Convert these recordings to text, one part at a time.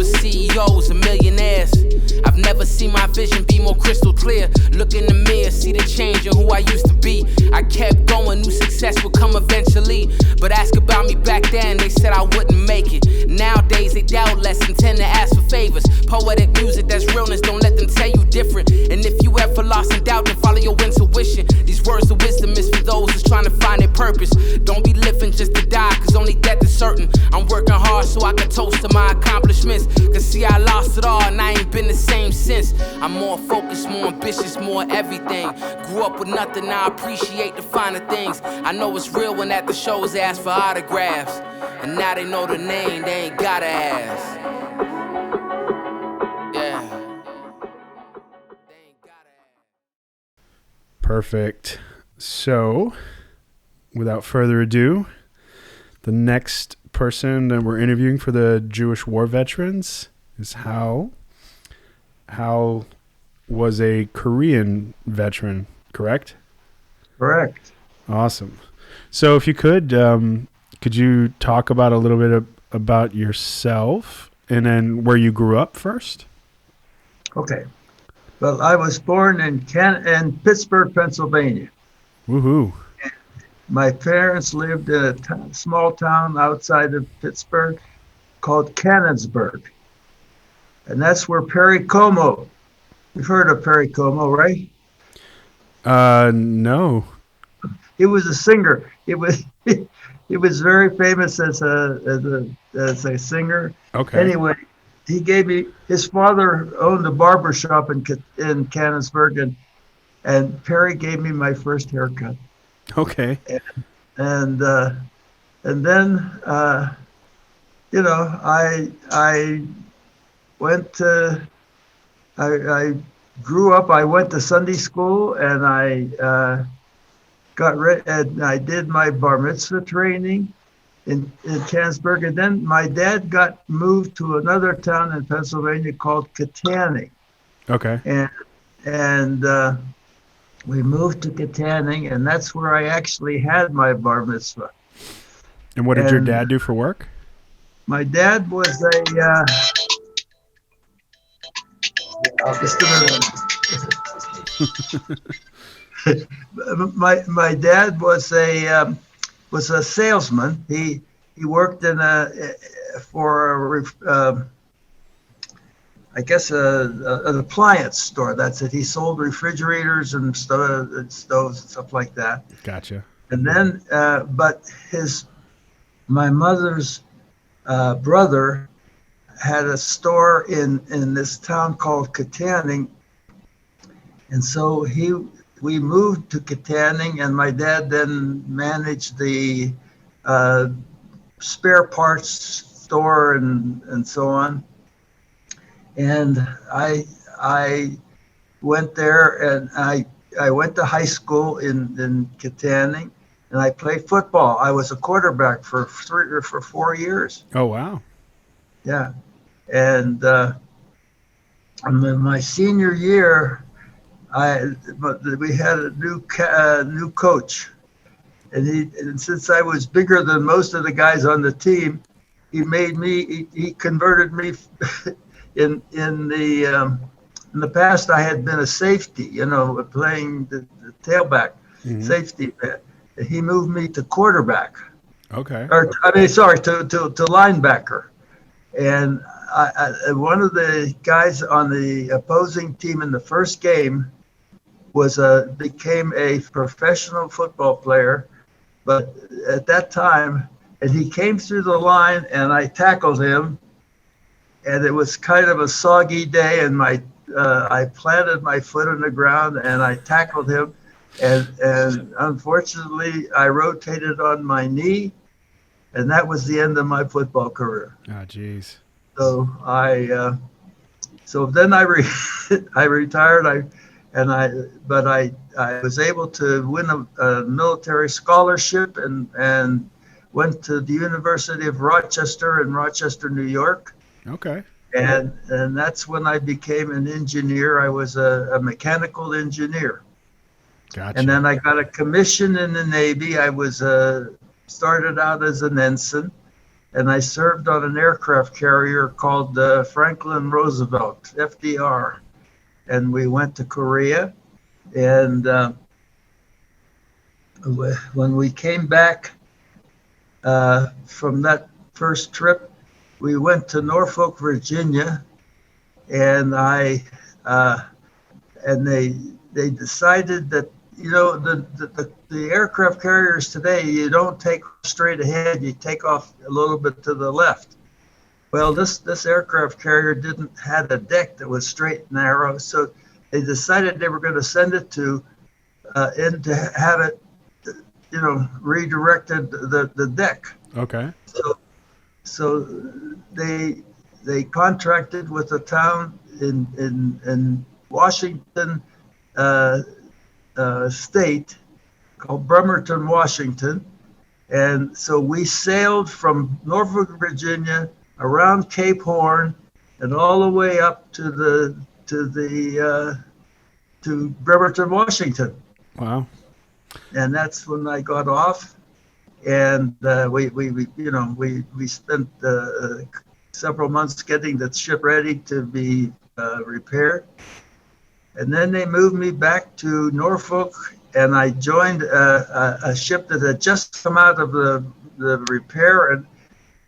with CEOs and millionaires. I've never seen my vision be more crystal clear. Look in the mirror, see the change in who I used to be. I kept going, knew success would come eventually. But ask about me back then, they said I wouldn't make it. Nowadays they doubt less and tend to ask for favors. Poetic music, that's realness, don't let them tell you different. And if you ever lost in doubt, then follow your intuition. These words of wisdom is for those who's trying to find their purpose. Don't be living just to die, cause only death is certain. I'm working hard so I can toast to my accomplishments. Cause see, I lost it all and I ain't been the same since. I'm more focused, more ambitious, more everything. Grew up with nothing, now I appreciate the finer things. I know it's real when at the shows they ask for autographs. And now they know the name, they ain't gotta ask. Perfect. So, without further ado, the next person that we're interviewing for the Jewish war veterans is Hal. Hal was a Korean veteran, correct? Correct. Awesome. So if you could you talk about a little bit about yourself and then where you grew up first? Okay. Well, I was born in Pittsburgh, Pennsylvania. Woohoo. My parents lived in a small town outside of Pittsburgh called Canonsburg. And that's where Perry Como, you've heard of Perry Como, right? No. He was a singer. He was very famous as a singer. Okay. Anyway, he gave me, his father owned a barber shop in Canonsburg, and Perry gave me my first haircut. Okay. And then I went to, I grew up, I went to Sunday school, and I got ready, and I did my bar mitzvah training in Canonsburg, and then my dad got moved to another town in Pennsylvania called Katanning. Okay. And we moved to Katanning, and that's where I actually had my bar mitzvah. And what did your dad do for work? My dad was just a minute. my dad was a salesman. He worked in I guess an appliance store. That's it. He sold refrigerators and stoves and stuff like that. Gotcha. And then, but my mother's brother had a store in this town called Katanning, and so we moved to Katanning, and my dad then managed the spare parts store and so on. And I went there, and I went to high school in Katanning, and I played football. I was a quarterback for 4 years. Oh, wow. Yeah. And in my senior year, we had a new coach, and since I was bigger than most of the guys on the team, he converted me. In the past, I had been a safety, playing the tailback, mm-hmm. safety. He moved me to quarterback. Okay. To linebacker. And one of the guys on the opposing team in the first game became a professional football player, but at that time, and he came through the line, and I tackled him. And it was kind of a soggy day, and I planted my foot on the ground, and I tackled him, and unfortunately I rotated on my knee, and that was the end of my football career. Oh, geez. So then I retired. But I was able to win a military scholarship and went to the University of Rochester in Rochester, New York. Okay. And that's when I became an engineer. I was a mechanical engineer. Gotcha. And then I got a commission in the Navy. I was started out as an ensign, and I served on an aircraft carrier called Franklin Roosevelt, FDR. And we went to Korea. And when we came back from that first trip, we went to Norfolk, Virginia, and they decided that, you know, the aircraft carriers today, you don't take straight ahead, you take off a little bit to the left. Well, this aircraft carrier didn't had a deck that was straight and narrow, so they decided they were going to send it to have it, you know, redirected the deck. Okay. So they contracted with a town in Washington state called Bremerton, Washington, and so we sailed from Norfolk, Virginia, around Cape Horn, and all the way up to Bremerton, Washington. Wow. And that's when I got off, and we spent several months getting the ship ready to be repaired. And then they moved me back to Norfolk, and I joined a ship that had just come out of the repair, and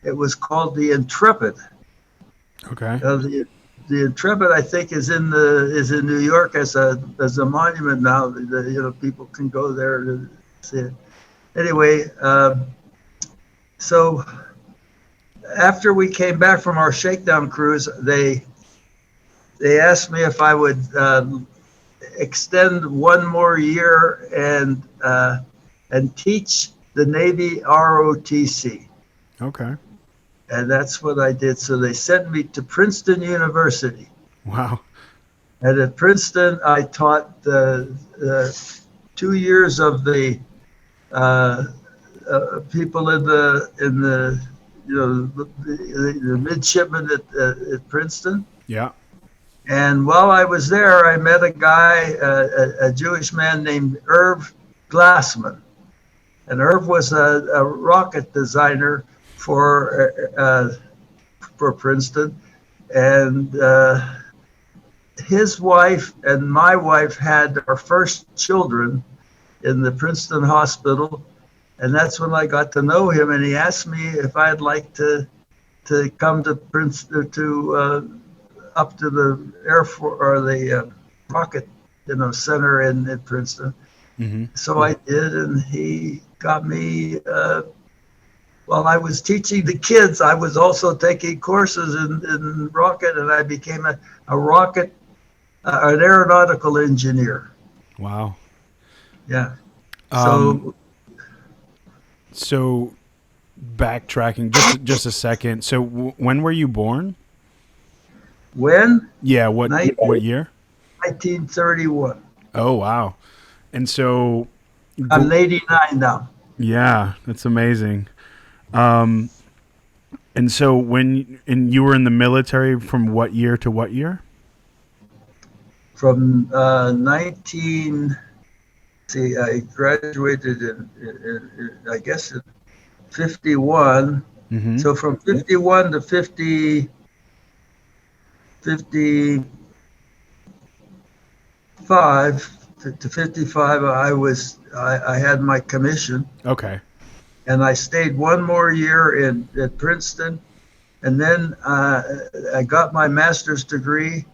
it was called the Intrepid. Okay. The Intrepid, I think, is in New York as a monument now. People can go there to see it. Anyway, so after we came back from our shakedown cruise, they asked me if I would extend one more year and teach the Navy ROTC. Okay. And that's what I did. So they sent me to Princeton University. Wow. And at Princeton, I taught 2 years of the people in the midshipmen at Princeton. Yeah. And while I was there, I met a guy, a Jewish man named Irv Glassman. And Irv was a rocket designer for Princeton. And his wife and my wife had our first children in the Princeton hospital. And that's when I got to know him. And he asked me if I'd like to come to Princeton, up to the Air Force or the rocket, center in Princeton. Mm-hmm. So I did, and he got me. While I was teaching the kids, I was also taking courses in rocket, and I became an aeronautical engineer. Wow. Yeah. So backtracking just a second. So when were you born? When? Yeah, what year? 1931. Oh, wow. And so I'm 89 now. Yeah, that's amazing. And so you were in the military from what year to what year? From I graduated in I guess in 51. Mm-hmm. So from 51 to 55 to 55, I had my commission. Okay. And I stayed one more year at Princeton, and then I got my master's degree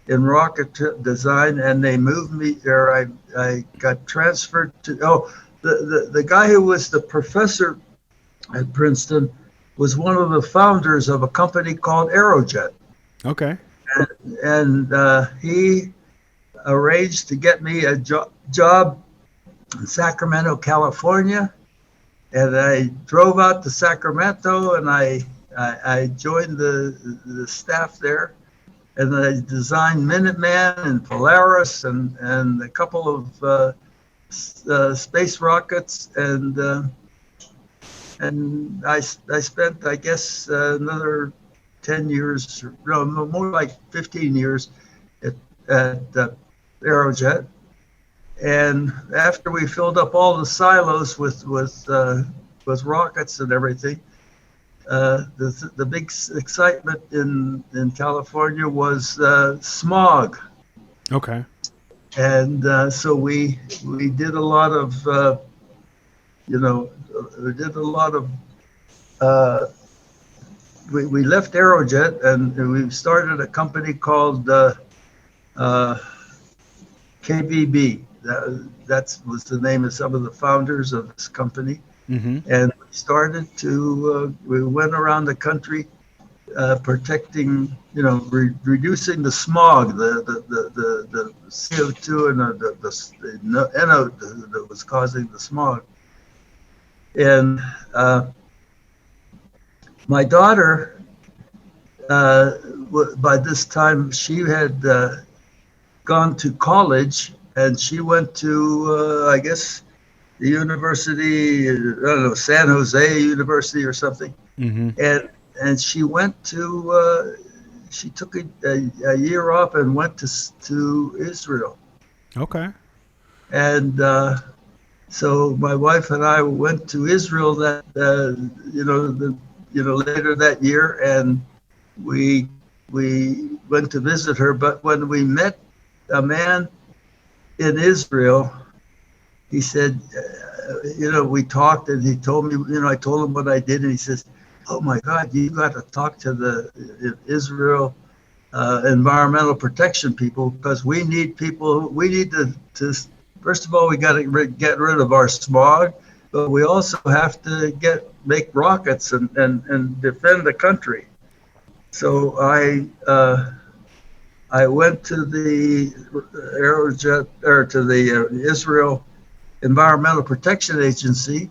in rocket design, and they moved me there. I got transferred to the guy who was the professor at Princeton was one of the founders of a company called Aerojet. Okay. And he arranged to get me a job in Sacramento, California. And I drove out to Sacramento, and I joined the staff there. And I designed Minuteman and Polaris and a couple of space rockets. And I spent, I guess, another 10 years, no, more like 15 years at Aerojet. And after we filled up all the silos with rockets and everything, the big excitement in California was smog, Okay. and so we did a lot of you know we did a lot of uh, we left Aerojet and we started a company called uh, KBB. That was the name of some of the founders of this company. Mm-hmm. And we started to, we went around the country protecting, reducing the smog, the CO2 and the NO that was causing the smog. And my daughter, by this time, she had gone to college, and she went to, I guess, the university, I don't know, San Jose University or something. Mm-hmm. And she went to, she took a year off and went to Israel. Okay. And so my wife and I went to Israel that, later that year, and we went to visit her. But when we met a man in Israel, he said, we talked, and he told me, I told him what I did, and he says, "Oh my God, you got to talk to the Israel environmental protection people, because we need people. We need to first of all, we got to get rid of our smog, but we also have to make rockets and defend the country." So I went to the Aerojet, or to the Israel Environmental Protection Agency,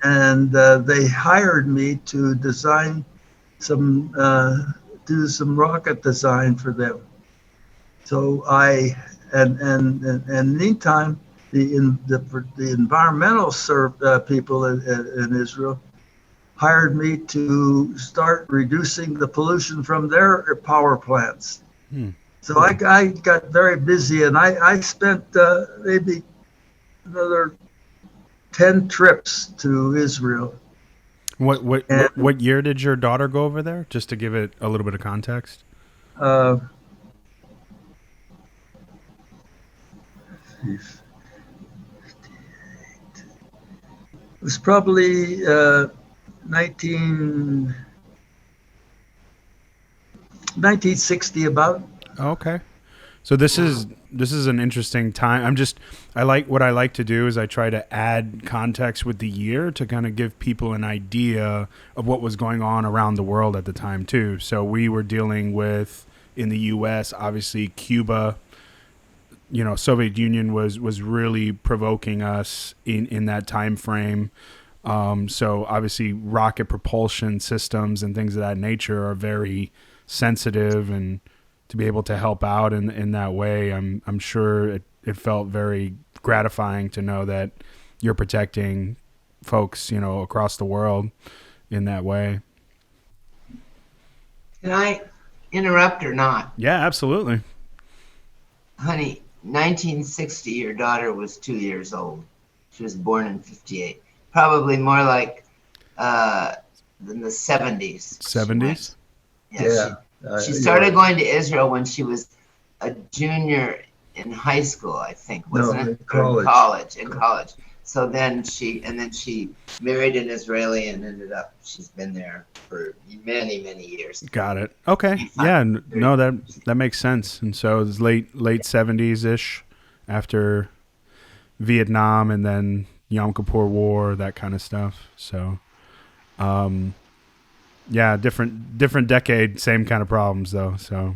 and they hired me to design do some rocket design for them. So and meantime, the environmental people in Israel hired me to start reducing the pollution from their power plants. So I got very busy, and I spent maybe another 10 trips to Israel. What year did your daughter go over there? Just to give it a little bit of context. It was probably 1960 about. Okay. So this is an interesting time. I like to do is I try to add context with the year to kind of give people an idea of what was going on around the world at the time too. So we were dealing with, in the US, obviously Cuba, Soviet Union was really provoking us in that time frame. So obviously rocket propulsion systems and things of that nature are very sensitive, and to be able to help out in that way, I'm sure it felt very gratifying to know that you're protecting folks, across the world in that way. Can I interrupt or not? Yeah, absolutely. Honey, 1960, your daughter was 2 years old. She was born in 58. Probably more like in the 70s. 70s? Yeah. She started going to Israel when she was a junior in high school, I think, wasn't it? In college. So then she married an Israeli and she's been there for many, many years. Got it. Okay. Yeah. No, that makes sense. And so it was late 70s-ish, after Vietnam and then Yom Kippur War, that kind of stuff. So, yeah, different decade, same kind of problems though. So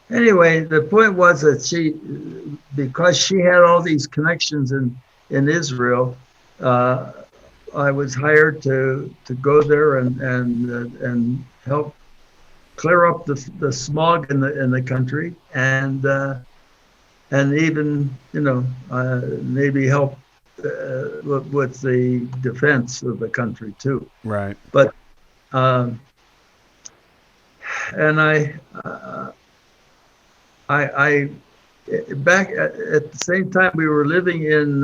anyway, the point was that because she had all these connections in Israel, I was hired to go there and help clear up the smog in the country, and even maybe help with the defense of the country too. Right. But and I back at the same time we were living in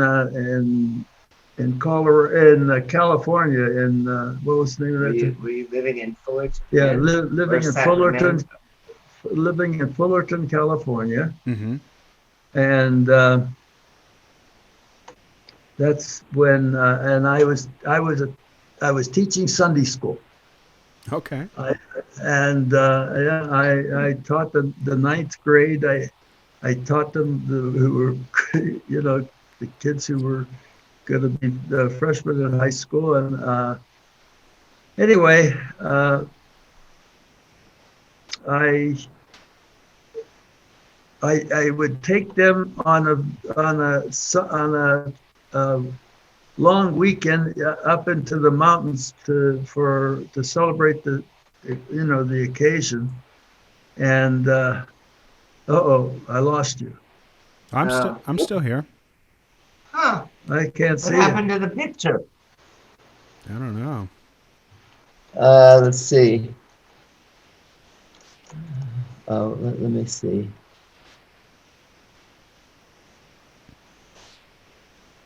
California. In what was the name of that? Were you living in Fullerton? Yeah, living in Fullerton, California, and that's when. And I was teaching Sunday school. Okay. I taught the ninth grade. I taught them who were, the kids who were going to be freshmen in high school. And anyway, I would take them on a long weekend up into the mountains to celebrate the occasion. And I lost you. I'm still here. Huh. I can't see what happened to the picture? I don't know. Let's see. Oh, let me see.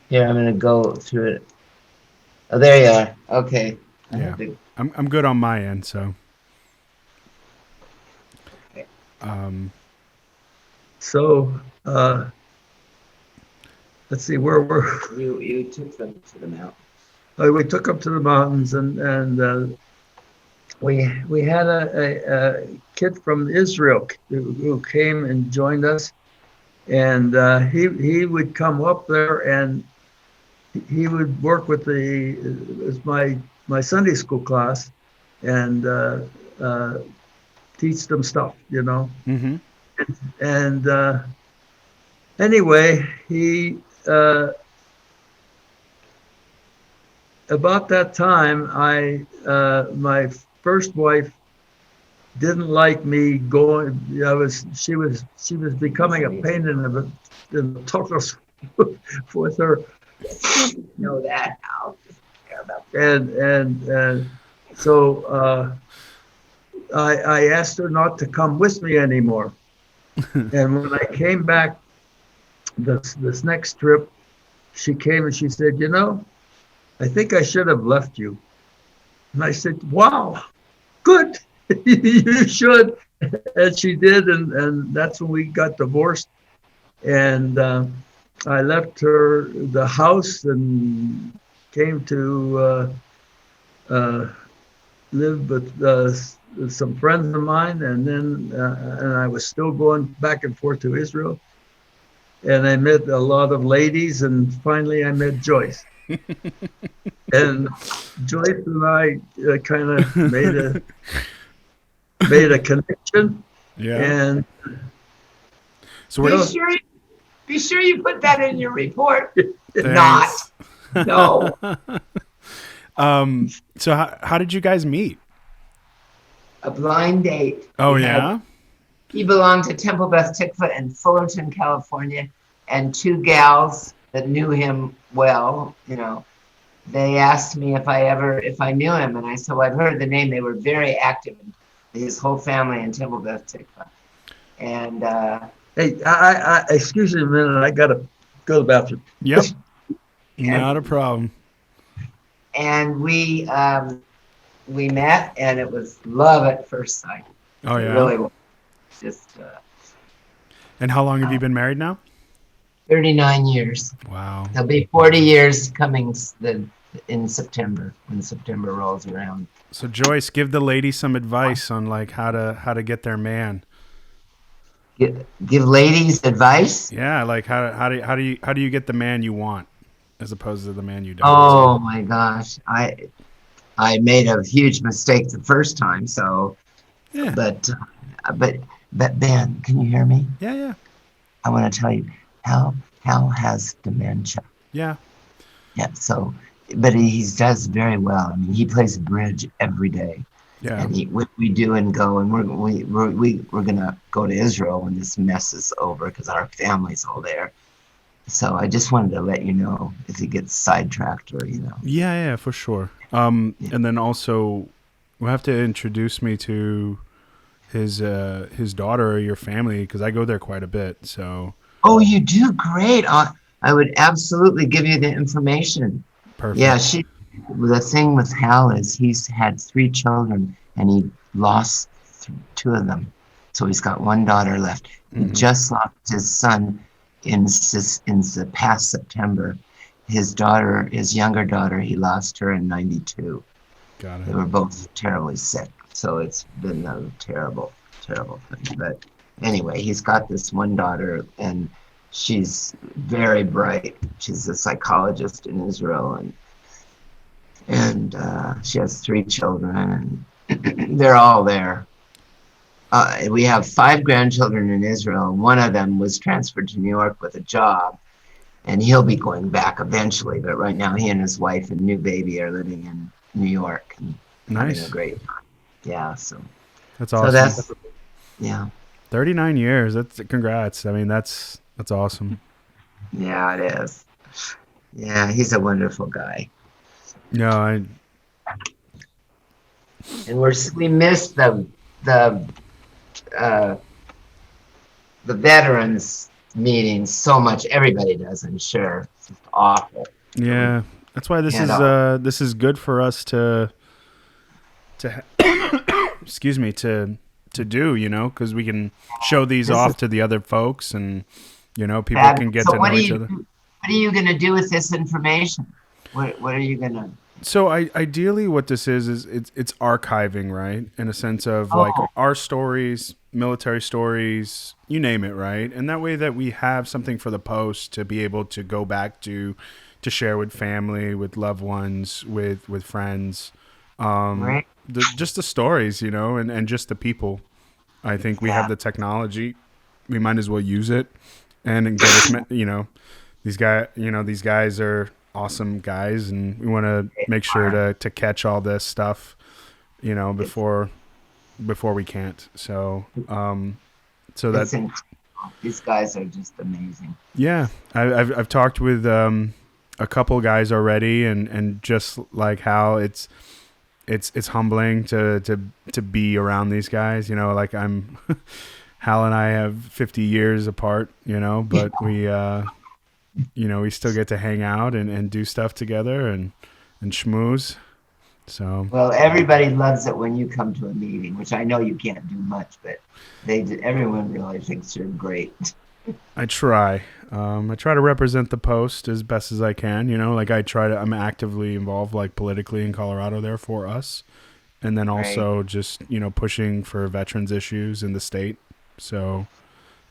Here, I'm gonna go through it. Oh, there you are. Okay. Yeah, I'm good on my end. So. Okay. Let's see, where were you took them to the mountain. We took them to the mountains, and we had a kid from Israel who came and joined us, and he would come up there and he would work with my Sunday school class and teach them stuff, Mm-hmm. And anyway, he about that time, my first wife didn't like me going. She was becoming a pain in the tuchus with her. You know that now. Care about that. And so I asked her not to come with me anymore. And when I came back this next trip, she came and she said, I think I should have left you. And I said, wow, good. You should. And she did. And that's when we got divorced. And I left her the house and came to live with some friends of mine. And then and I was still going back and forth to Israel. And I met a lot of ladies. And finally, I met Joyce. And Joyce and I kind of made a connection. Yeah. And so be sure you put that in your report. Thanks. Not. No. So how did you guys meet? A blind date. Oh, yeah? He belonged to Temple Beth Tikva in Fullerton, California, and two gals that knew him well, they asked me if I knew him, and I said, well, I've heard the name. They were very active, his whole family in Temple Beth Tikva. And hey, I excuse me a minute. I gotta go to the bathroom. Yep. Not a problem. And we met, and it was love at first sight. Oh, yeah. It really was. Just. And how long have you been married now? 39 years. Wow. It'll be 40 years coming in September, when September rolls around. So Joyce, give the ladies some advice on how to get their man. Give ladies advice? Yeah, how do you get the man you want as opposed to the man you don't? Oh my gosh. I made a huge mistake the first time, so yeah. But Ben, can you hear me? Yeah. I want to tell you, Hal has dementia. Yeah. Yeah. So, but he does very well. I mean, he plays bridge every day. Yeah. And we do and go, and we're gonna go to Israel when this mess is over because our family's all there. So I just wanted to let you know if he gets sidetracked or Yeah, for sure. And then also, we'll have to introduce me to his daughter or your family because I go there quite a bit. So. Oh, you do great. I would absolutely give you the information. Perfect. Yeah, the thing with Hal is he's had 3 children and he lost 2 of them. So he's got 1 daughter left. He just lost his son in the past September. His younger daughter, he lost her in 92. Got it. They were both terribly sick. So it's been a terrible, terrible thing. But anyway, he's got this 1 daughter and she's very bright. She's a psychologist in Israel and she has 3 children and they're all there. We have 5 grandchildren in Israel. One of them was transferred to New York with a job, and he'll be going back eventually. But right now, he and his wife and new baby are living in New York and having a great time. Yeah, so that's awesome. So yeah. 39 years. That's congrats. I mean, that's awesome. Yeah, it is. Yeah, he's a wonderful guy. No, and we miss the veterans meetings so much. Everybody does, I'm sure. It's just awful. Yeah, that's why this is good for us to excuse me, to do, because we can show these off to the other folks, and people can get to know each other. What are you going to do with this information? What are you going to? So ideally what this is it's archiving, right? In a sense of like our stories, military stories, you name it, right? And that way that we have something for the post to be able to go back to share with family, with loved ones, with friends. Right. Just the stories, and just the people. I think we have the technology. We might as well use it and get us, these guys are awesome guys, and we want to make sure to catch all this stuff, before we can't. So, that these guys are just amazing. Yeah, I've talked with a couple guys already, and just like how it's humbling to be around these guys. Like I'm, Hal and I have 50 years apart, but we. We still get to hang out and do stuff together and schmooze. So well, everybody loves it when you come to a meeting, which I know you can't do much, but everyone really thinks you're great. I try to represent the post as best as I can. I'm actively involved, like politically in Colorado there for us, and then also just pushing for veterans issues in the state. So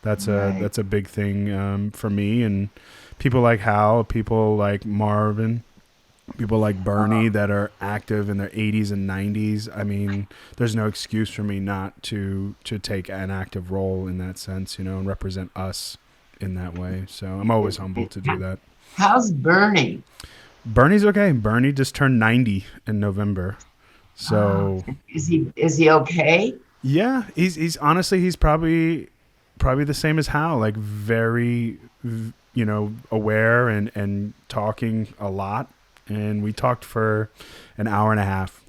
that's a big thing for me, and people like Hal, people like Marvin, people like Bernie that are active in their 80s and 90s. I mean, there's no excuse for me not to take an active role in that sense, and represent us in that way. So I'm always humbled to do that. How's Bernie? Bernie's okay. Bernie just turned 90 in November. So is he okay? Yeah, he's honestly, he's probably the same as Hal, like very aware and talking a lot. And we talked for an hour and a half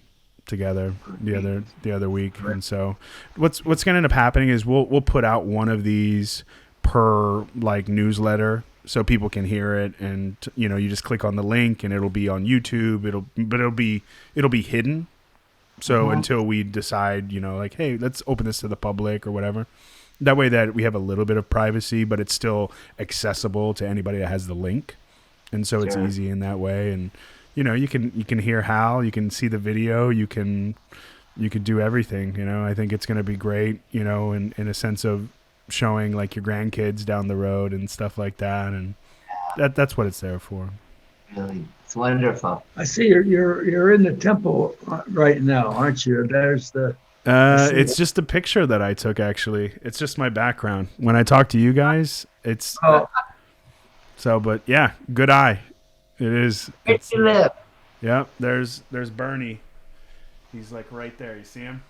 together the other week. And so what's going to end up happening is we'll put out one of these per like newsletter so people can hear it, and you just click on the link and it'll be on YouTube. It'll be hidden. So until we decide, like, hey, let's open this to the public or whatever. That way that we have a little bit of privacy, but it's still accessible to anybody that has the link. And so it's easy in that way. And, you can hear Hal, you can see the video, you can do everything. I think it's going to be great, in a sense of showing like your grandkids down the road and stuff like that. And that's what it's there for. Really, it's wonderful. I see you're in the temple right now, aren't you? There's the. It's just a picture that I took, actually. It's just my background. When I talk to you guys, it's... So, but yeah, good eye. It is. Where do you live? Yeah, there's Bernie. He's like right there. You see him?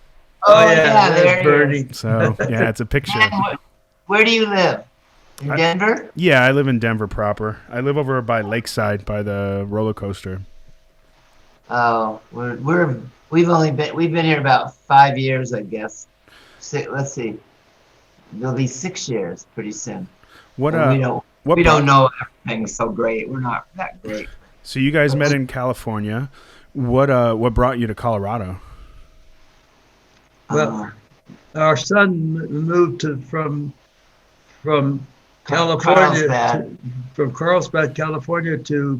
Oh yeah, there's Bernie. So, yeah, it's a picture. Where do you live? In Denver? Yeah, I live in Denver proper. I live over by Lakeside by the roller coaster. Oh, we've been here about 5 years, I guess. Let's see, it'll be 6 years pretty soon. We don't know everything so great. We're not that great. So you guys met in California. What brought you to Colorado? Well, our son moved from California, from Carlsbad, California to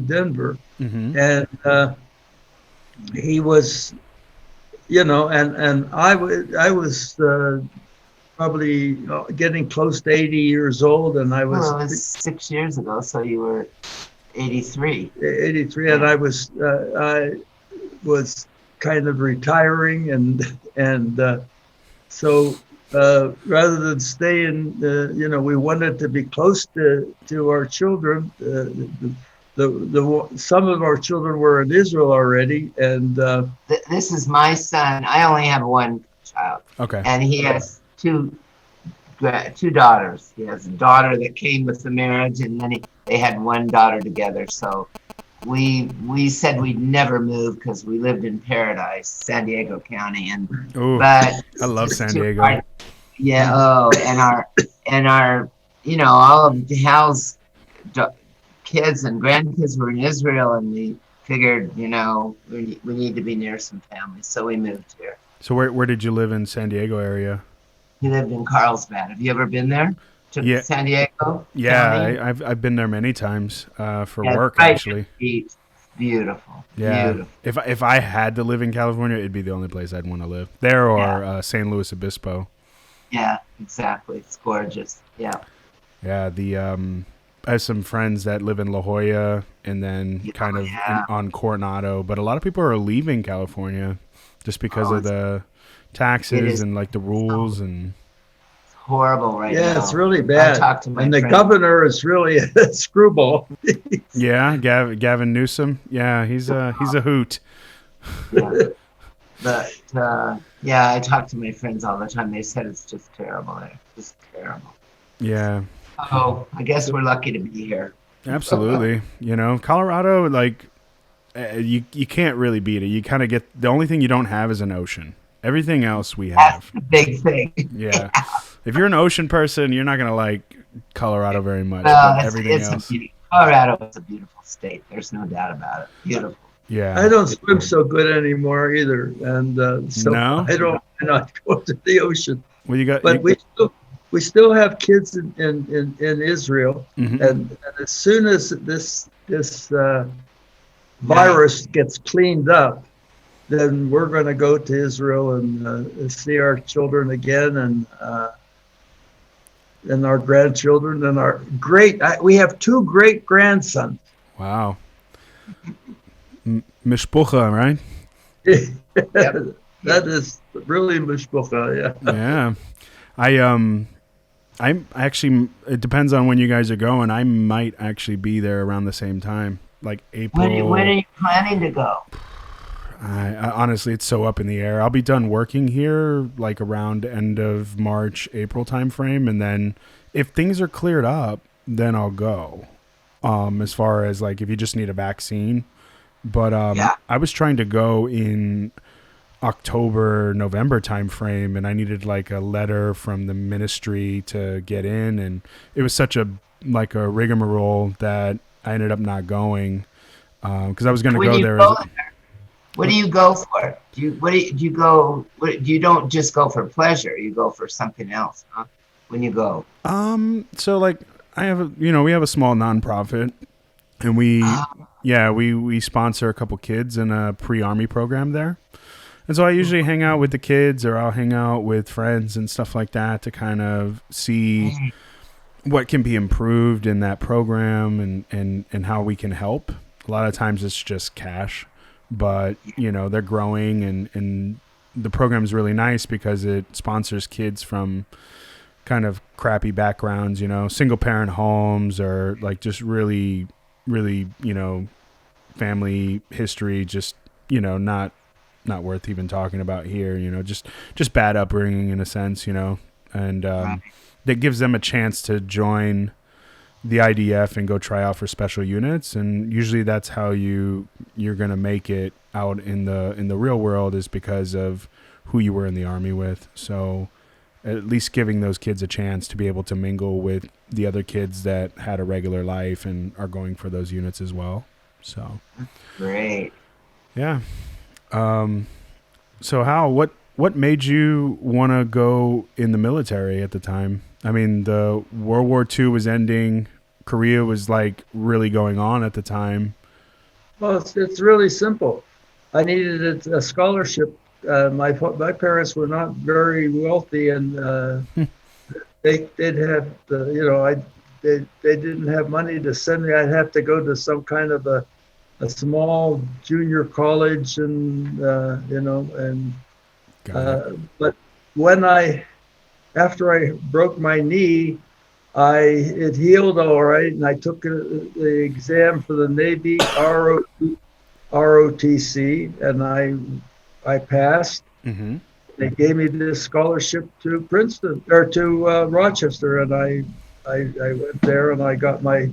Denver, and he was, and I was probably getting close to 80 years old, and I was. Well, it was 6 years ago, so you were 83. 83, and I was kind of retiring, and so rather than stay in, we wanted to be close to our children. Some of our children were in Israel already, and this is my son. I only have one child. Okay. And he has two daughters. He has a daughter that came with the marriage, and then they had one daughter together. So we said we'd never move because we lived in Paradise, San Diego County, but I love San Diego. And our all of Hal's kids and grandkids were in Israel, and we figured we need to be near some family, so we moved here. So where did you live in San Diego area? He lived in Carlsbad. Have you ever been there to San Diego? Yeah, I've been there many times for work, actually. It's beautiful. Yeah. Beautiful. If I had to live in California, it'd be the only place I'd want to live. There or San Luis Obispo. Yeah, exactly. It's gorgeous. Yeah. Yeah, I have some friends that live in La Jolla and then on Coronado, but a lot of people are leaving California just because of the taxes and like the rules and. It's horrible right now. Yeah, it's really bad. And the governor is really a screwball. Yeah, Gavin Newsom. Yeah, he's a hoot. Yeah. But I talk to my friends all the time. They said it's just terrible there. Just terrible. Yeah. Oh, I guess we're lucky to be here. Absolutely. Colorado, like, you can't really beat it. You kind of get, the only thing you don't have is an ocean. Everything else we have. That's the big thing. Yeah. If you're an ocean person, you're not going to like Colorado very much. No, but everything else. Colorado is a beautiful state. There's no doubt about it. Beautiful. Yeah. I don't swim so good anymore either, and so no? I don't go to the ocean. Well, we still have kids in Israel, and as soon as this virus gets cleaned up, then we're going to go to Israel and see our children again, and our grandchildren, and we have 2 great grandsons. Wow. Mishpucha, right? Yep. That is really mishpucha, yeah. Yeah. I'm actually, it depends on when you guys are going. I might actually be there around the same time, like April. When are you planning to go? I honestly, it's so up in the air. I'll be done working here like around end of March, April timeframe, and then if things are cleared up, then I'll go. As far as like if you just need a vaccine. But I was trying to go in October, November timeframe, and I needed like a letter from the ministry to get in, and it was such a rigmarole that I ended up not going because I was going to go there. What do you go for? Do you go? You don't just go for pleasure. You go for something else, huh? When you go. So like we have a small nonprofit, and we sponsor a couple kids in a pre-army program there. And so I usually hang out with the kids, or I'll hang out with friends and stuff like that to kind of see what can be improved in that program and how we can help. A lot of times it's just cash, but they're growing and the program's really nice because it sponsors kids from kind of crappy backgrounds, single parent homes or like just really, really, family history, just, not worth even talking about here, just bad upbringing in a sense, and that gives them a chance to join the IDF and go try out for special units. And usually that's how you're going to make it out in the real world, is because of who you were in the Army with. So at least giving those kids a chance to be able to mingle with the other kids that had a regular life and are going for those units as well. So Great. yeah. So Hal, what made you want to go in the military at the time? I mean, the World War II was ending. Korea was like really going on at the time. Well, it's really simple. I needed a scholarship. My parents were not very wealthy, and they did have they didn't have money to send me. I'd have to go to some kind of a small junior college, and but after I broke my knee, it healed all right, and I took the exam for the Navy ROTC, and I passed. Mm-hmm. They gave me this scholarship to Princeton or to Rochester, and I went there and I got my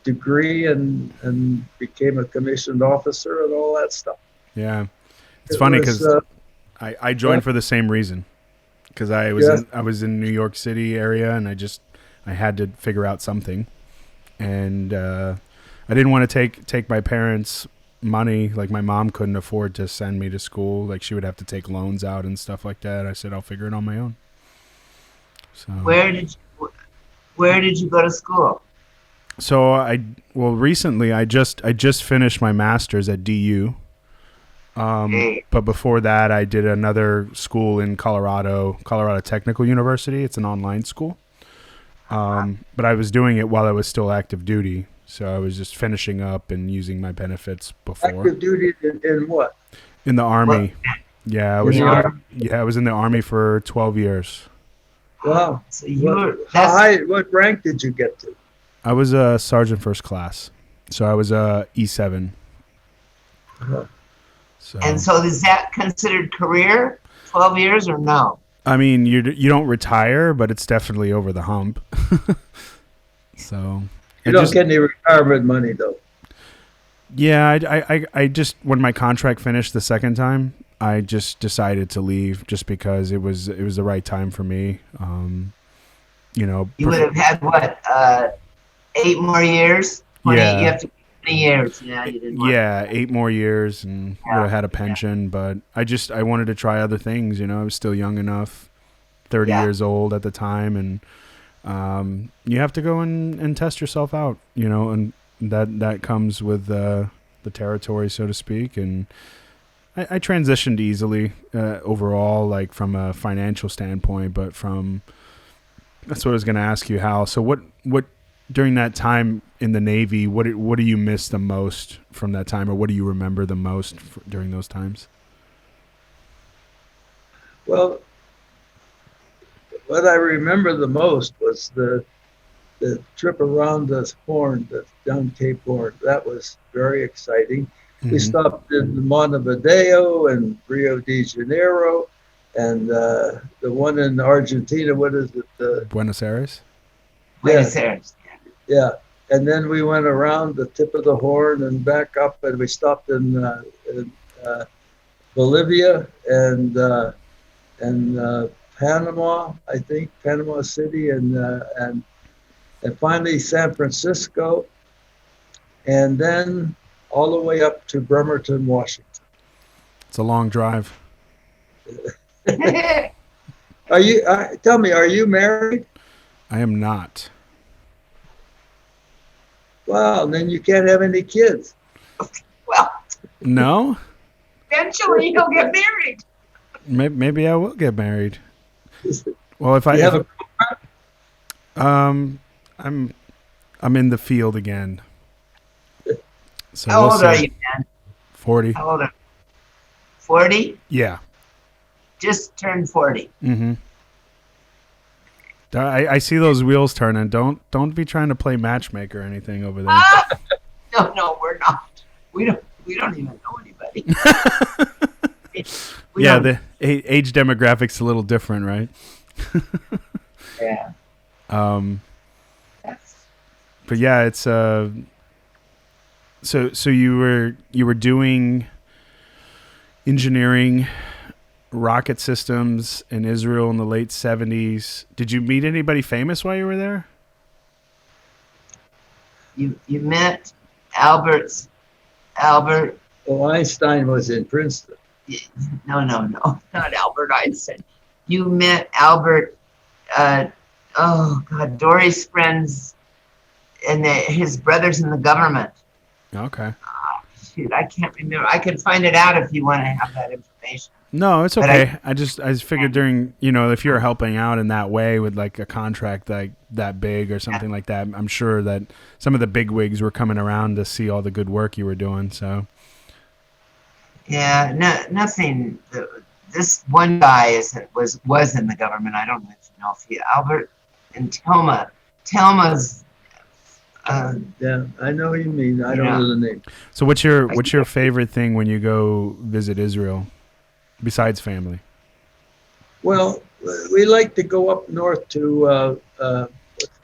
degree and became a commissioned officer and all that stuff. Yeah, it's funny because I joined for the same reason, because I was in New York City area, and I had to figure out something, and I didn't want to take my parents' money. Like, my mom couldn't afford to send me to school. Like, she would have to take loans out and stuff like that. I said, I'll figure it on my own. So where did you go to school? So recently I just finished my master's at DU. But before that I did another school in Colorado Technical University. It's an online school. But I was doing it while I was still active duty. So I was just finishing up and using my benefits before. Active duty in what? In the Army. What? Yeah, I was in the Army for 12 years. Wow. So what rank did you get to? I was a sergeant first class. So I was a E7. Uh-huh. So is that considered career? 12 years or no? I mean, you don't retire, but it's definitely over the hump. So you don't get any retirement money, though. Yeah, I just, when my contract finished the second time, I just decided to leave just because it was the right time for me. You would have had what, 8 more years? 20, yeah. You have to 20 years. Yeah, you didn't. Yeah, 8 more years, and would have had a pension. But I wanted to try other things. I was still young enough, 30 years old at the time, and you have to go and test yourself out. And that comes with the territory, so to speak. And I transitioned easily overall, like from a financial standpoint, but that's what I was going to ask you, Hal. So what during that time in the Navy, what do you miss the most from that time, or what do you remember the most during those times? Well, what I remember the most was the trip around the Horn, down Cape Horn. That was very exciting. Mm-hmm. We stopped in Montevideo and Rio de Janeiro, and the one in Argentina. What is it? Buenos Aires. Buenos Aires. Yeah, and then we went around the tip of the Horn and back up, and we stopped in Bolivia and Panama, I think, Panama City, and finally San Francisco, and then all the way up to Bremerton, Washington. It's a long drive. Are you? Tell me, are you married? I am not. Well, then you can't have any kids. Well, no. Eventually, he'll get married. Maybe I will get married. Well, I'm in the field again. So how old are you, man? 40. How old are you? 40? Yeah. Just turned 40. Mm-hmm. I see those wheels turning. Don't be trying to play matchmaker or anything over there. No, we're not. We don't even know anybody. The age demographic's a little different, right? Yeah. But yeah, it's so you were doing engineering, rocket systems in Israel in the late 70s. Did you meet anybody famous while you were there? You met Albert's Albert. Oh, Einstein was in Princeton. No, not Albert Einstein. You met Albert. Dory's friends and his brothers in the government. Okay. Shoot, I can't remember. I can find it out if you want to have that information. No, it's okay. I just figured during, if you're helping out in that way with like a contract like that big or something like that, I'm sure that some of the big wigs were coming around to see all the good work you were doing. So. Yeah, nothing. This one guy was in the government. I don't know if he Albert and Telma. Telma's. Yeah, I know what you mean. I don't know the name. So what's your favorite thing when you go visit Israel, besides family? Well, we like to go up north to what's the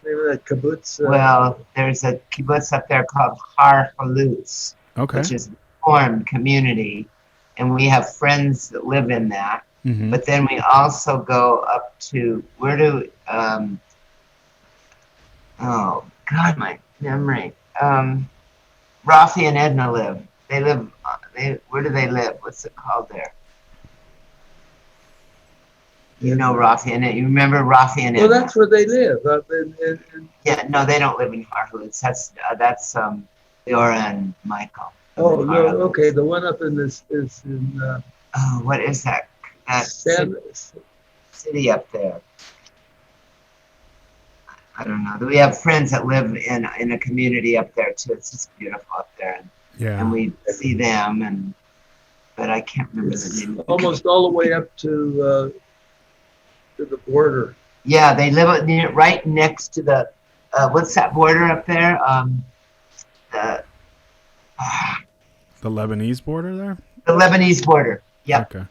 name of that kibbutz? Well, there's a kibbutz up there called Har Halutz, which is a reformed community, and we have friends that live in that. Mm-hmm. But then we also go up to oh God, my memory. Rafi and Edna live. Where do they live? What's it called there? You know Rafi and Edna. You remember Rafi and Edna? Well, that's where they live. Yeah, no, they don't live in Harloots. That's Leora and Michael. Oh, no, okay. The one up in this is in. What is that? City up there. I don't know. We have friends that live in a community up there too. It's just beautiful up there, and we see them. But I can't remember the name. Almost all the way up to the border. Yeah, they live right next to the what's that border up there? The Lebanese border there. The Lebanese border. Yep. Okay.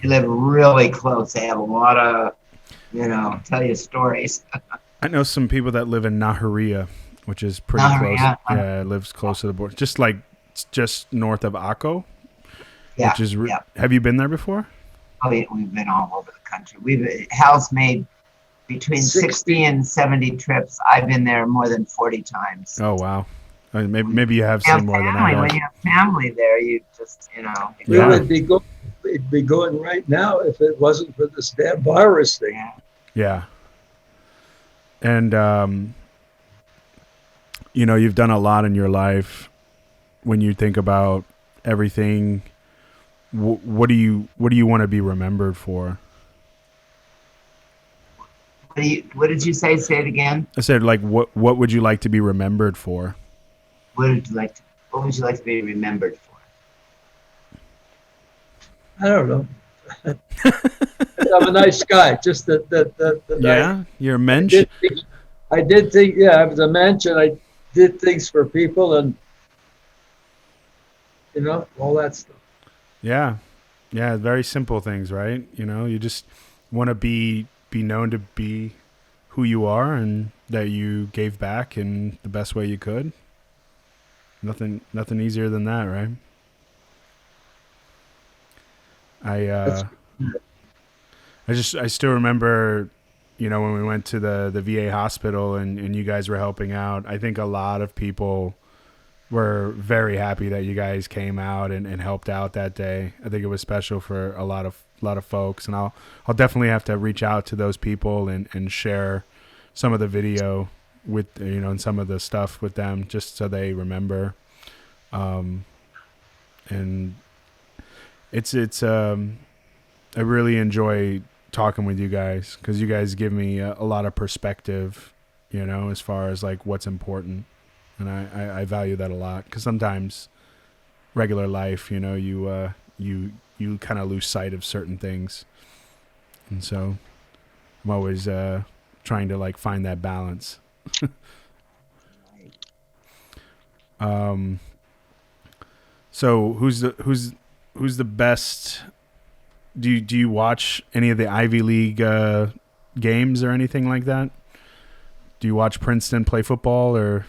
They live really close. They have a lot of, tell you stories. I know some people that live in Nahariya, which is pretty close. Yeah, it lives close to the border, just north of Akko. Yeah. Which is. Have you been there before? Oh, yeah, we've been all over the country. Hal's made between 60 and 70 trips. I've been there more than 40 times. Oh wow. Maybe you have seen more than I have. When you have family there, you just, We would be going right now if it wasn't for this damn virus thing. Yeah. And, you've done a lot in your life. When you think about everything, what do you want to be remembered for? What did you say? Say it again. I said, what would you like to be remembered for? What would you like to be remembered for? I don't know. I'm a nice guy. Just that. You're a mensch. I did think. Yeah, I was a mensch, and I did things for people, and all that stuff. Yeah, very simple things, right? You just want to be known to be who you are, and that you gave back in the best way you could. Nothing easier than that, right? I still remember, when we went to the VA hospital and you guys were helping out. I think a lot of people were very happy that you guys came out and helped out that day. I think it was special for a lot of folks, and I'll definitely have to reach out to those people and share some of the video with and some of the stuff with them, just so they remember. And it's I really enjoy talking with you guys, because you guys give me a lot of perspective, as far as what's important, and I value that a lot, because sometimes regular life, you kind of lose sight of certain things, and so I'm always trying to find that balance. So who's the best? Do you watch any of the Ivy League games or anything like that? Do you watch Princeton play football or?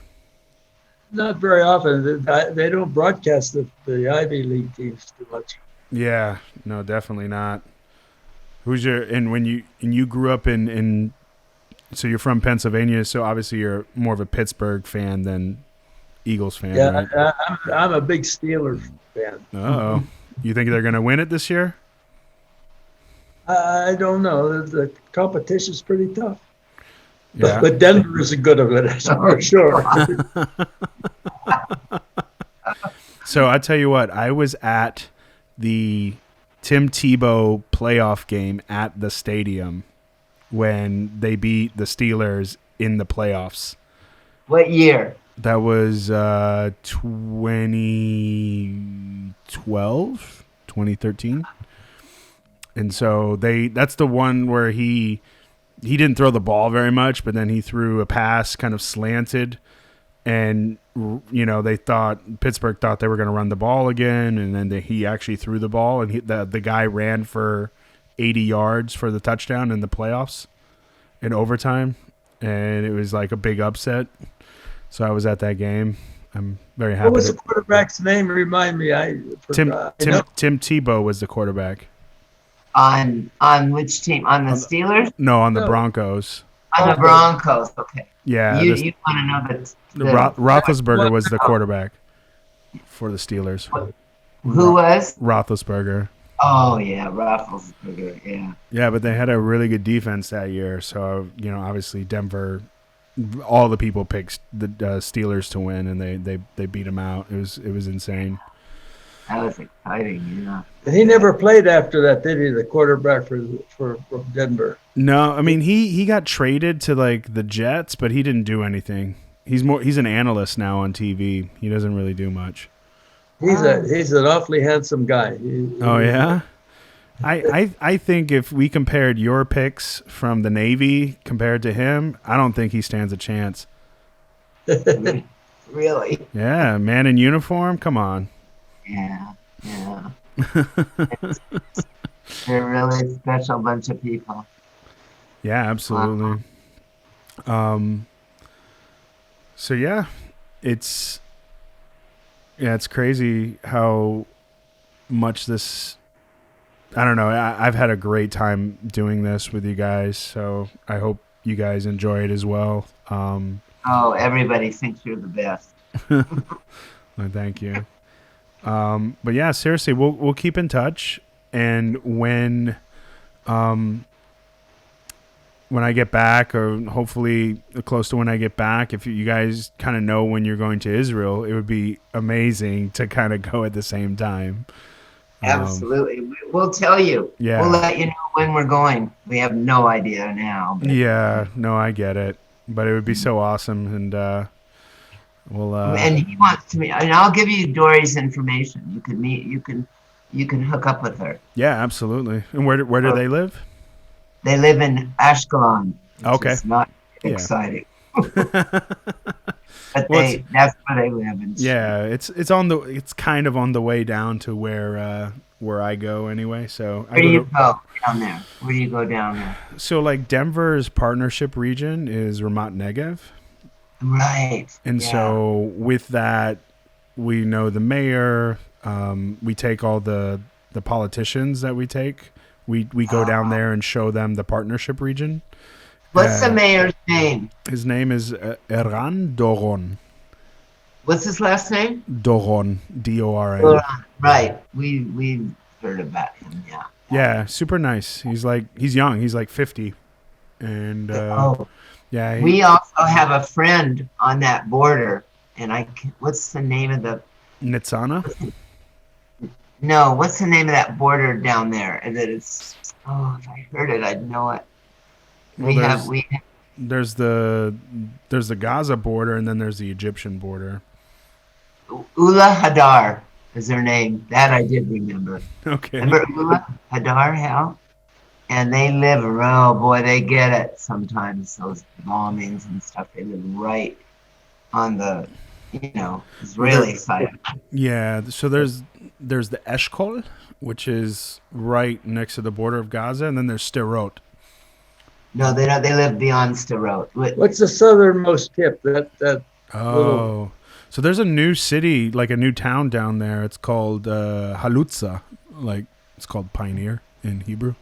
Not very often. They don't broadcast the Ivy League teams too much. Yeah, no, definitely not. When you grew up in so you're from Pennsylvania, so obviously you're more of a Pittsburgh fan than Eagles fan, Yeah, right? I'm a big Steelers fan. Oh, you think they're going to win it this year? I don't know. The competition's pretty tough. Yeah. But Denver isn't good of it, for sure. So I tell you what, I was at the Tim Tebow playoff game at the stadium when they beat the Steelers in the playoffs. What year? That was 2012, 2013. And so that's the one where he didn't throw the ball very much, but then he threw a pass kind of slanted, and Pittsburgh thought they were going to run the ball again, and then he actually threw the ball, and the guy ran for 80 yards for the touchdown in the playoffs in overtime, and it was like a big upset. So I was at that game. I'm very happy. What was the quarterback's name? Remind me. Tim Tebow was the quarterback. On which team? On the Steelers? No, on the Broncos. On the Broncos. Okay. Yeah. You want to know the Roethlisberger was the quarterback for the Steelers. Who was? Roethlisberger. Oh, yeah, Roethlisberger, yeah. Yeah, but they had a really good defense that year. So, obviously Denver, all the people picked the Steelers to win, and they beat them out. It was insane. That was exciting, yeah. He never played after that, did he? The quarterback for Denver. No, I mean he got traded to like the Jets, but he didn't do anything. He's an analyst now on TV. He doesn't really do much. He's an awfully handsome guy. Oh yeah. I think if we compared your picks from the Navy compared to him, I don't think he stands a chance. Really? Yeah, man in uniform. Come on. Yeah. They're a really special bunch of people. Yeah, absolutely. So yeah, it's crazy how much this. I don't know. I've had a great time doing this with you guys, so I hope you guys enjoy it as well. Everybody thinks you're the best. Well, thank you. But yeah, seriously, we'll keep in touch, and when I get back, or hopefully close to when I get back, if you guys kind of know when you're going to Israel, it would be amazing to kind of go at the same time. Absolutely. We'll tell you. Yeah. We'll let you know when we're going. We have no idea now. But. Yeah, no, I get it. But it would be so awesome, and we'll. And he wants to meet, and I'll give you Dory's information. You can meet. You can hook up with her. Yeah, absolutely. And where do they live? They live in Ashkelon. Okay. It's not exciting. But that's where they live. Yeah, it's kind of on the way down to where I go anyway. So where do you go down there? Where do you go down there? So like Denver's partnership region is Ramat Negev. Right. And so with that, we know the mayor. We take all the politicians that we take. We go down there and show them the partnership region. What's the mayor's name? His name is Eran Doron. What's his last name? Doron, Doran. Right. We heard about him. Yeah. Yeah, super nice. He's young. He's like 50, and yeah. We also have a friend on that border, and what's the name of the? Nitzana. No, what's the name of that border down there? And that it's if I heard it, I'd know it. There's the Gaza border, and then there's the Egyptian border. Ula Hadar is their name. That I did remember. Okay. Remember Ula Hadar, Hal? And they live, oh boy, they get it sometimes, those bombings and stuff. They live right on the, it's really exciting. Yeah, so there's the Eshkol, which is right next to the border of Gaza, and then there's Sderot. No, they don't. They live beyond Sderot. What's the southernmost tip? So there's a new city, like a new town down there. It's called Halutza, it's called Pioneer in Hebrew,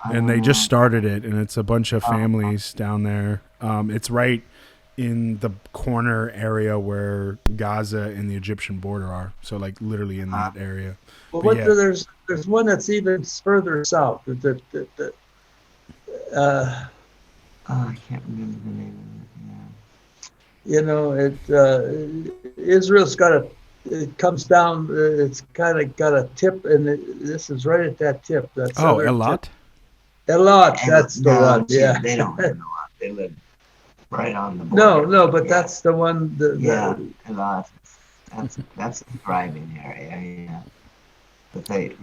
and they just started it, and it's a bunch of families down there. It's right in the corner area where Gaza and the Egyptian border are. So like literally in that area. Well, But yeah. there's one that's even further south. I can't remember the name of it. You know, Israel's it comes down. It's kind of got a tip, and this is right at that tip. That's Elat. Elat, that's the one. Yeah, they don't live in Elat. They live right on the border. No, but that's the one. Elat. That's a thriving area. Yeah, but they,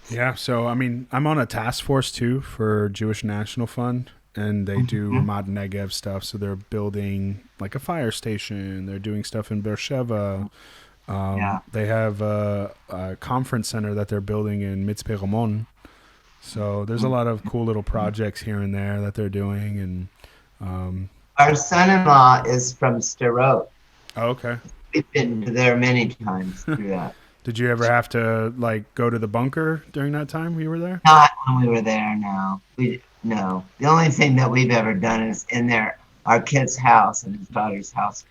Yeah, so I mean, I'm on a task force too for Jewish National Fund, and they do Ramat Negev stuff. So they're building like a fire station. They're doing stuff in Beersheba. They have a conference center that they're building in Mitzpe Ramon. So there's a lot of cool little projects here and there that they're doing. And our son-in-law is from Sderot. Oh, okay. We've been there many times through that. Did you ever have to like go to the bunker during that time we were there? Not when we were there. No, no. The only thing that we've ever done is in our kid's house and his daughter's house.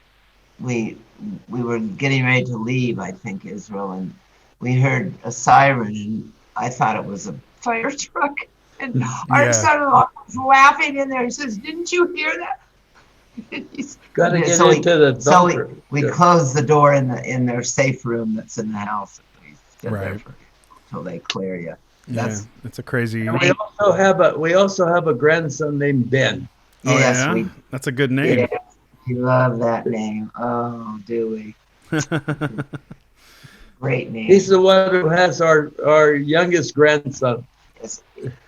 We were getting ready to leave, I think, Israel, and we heard a siren, and I thought it was a fire truck. And our son-in-law was laughing in there. He says, "Didn't you hear that?" Got to get into the bunker. So we closed the door in their safe room that's in the house. We sit there until they clear you. That's a crazy. And we also have a grandson named Ben. Yes, that's a good name. Yeah, we love that name. Oh, do we? Great name. He's the one who has our youngest grandson. Yes.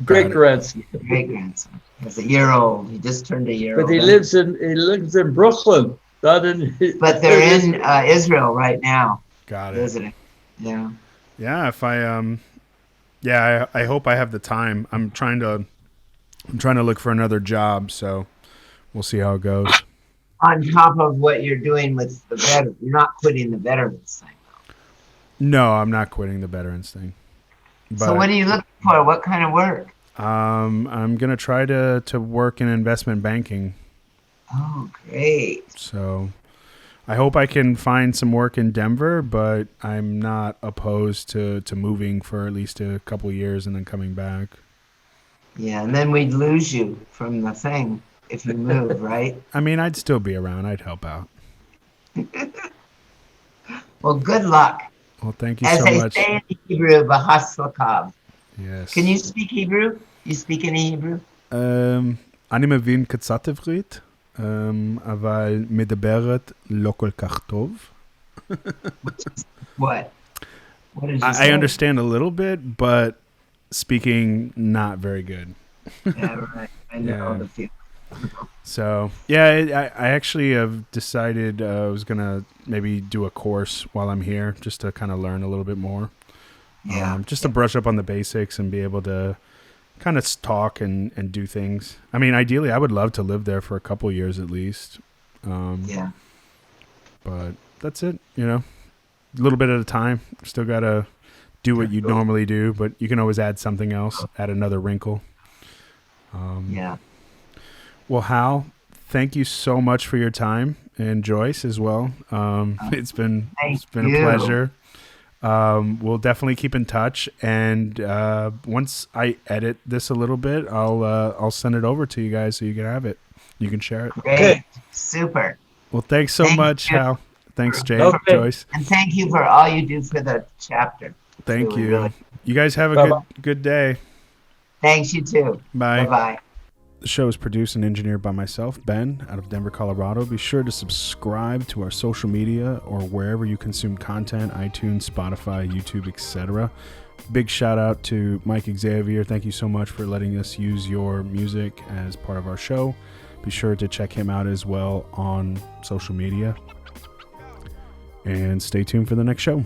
Great grandson. Great grandson. He's a year old. He just turned a year old. But he lives in Brooklyn. But they're in Israel right now. Got it. Visiting. Yeah. Yeah. If I hope I have the time. I'm trying to look for another job, so we'll see how it goes. On top of what you're doing with the veterans, you're not quitting the veterans thing, though. No, I'm not quitting the veterans thing. But, so what are you looking for? What kind of work? I'm gonna try to work in investment banking. Oh, great! So I hope I can find some work in Denver, but I'm not opposed to moving for at least a couple of years and then coming back. Yeah, and then we'd lose you from the thing if you move, right? I mean, I'd still be around. I'd help out. Well, good luck. Well, thank you so much. As they say in Hebrew, b'haslakav. Yes. Can you speak Hebrew? You speak any Hebrew? אני מבין קצת עברית, אבל מדברת לא כל כך טוב. What? What did you say? I understand a little bit, but speaking not very good. Yeah, right. I know the feeling. So, yeah, I actually have decided I was going to maybe do a course while I'm here just to kind of learn a little bit more. Yeah. Just to brush up on the basics and be able to kind of talk and do things. I mean, ideally, I would love to live there for a couple years at least. Yeah. But that's it, a little bit at a time. Still got to do what you normally do, but you can always add something else, add another wrinkle. Yeah. Well, Hal, thank you so much for your time, and Joyce as well. It's been a pleasure. We'll definitely keep in touch, and once I edit this a little bit, I'll send it over to you guys so you can have it. You can share it. Great. Okay. Super. Well, thanks so much, Hal. Thanks, Jay. Okay. Joyce. And thank you for all you do for the chapter. Thank you. Really. You guys have a good day. Thanks, you too. Bye. Bye-bye. The show is produced and engineered by myself, Ben, out of Denver, Colorado. Be sure to subscribe to our social media or wherever you consume content, iTunes, Spotify, YouTube, etc. Big shout out to Mike Xavier. Thank you so much for letting us use your music as part of our show. Be sure to check him out as well on social media. And stay tuned for the next show.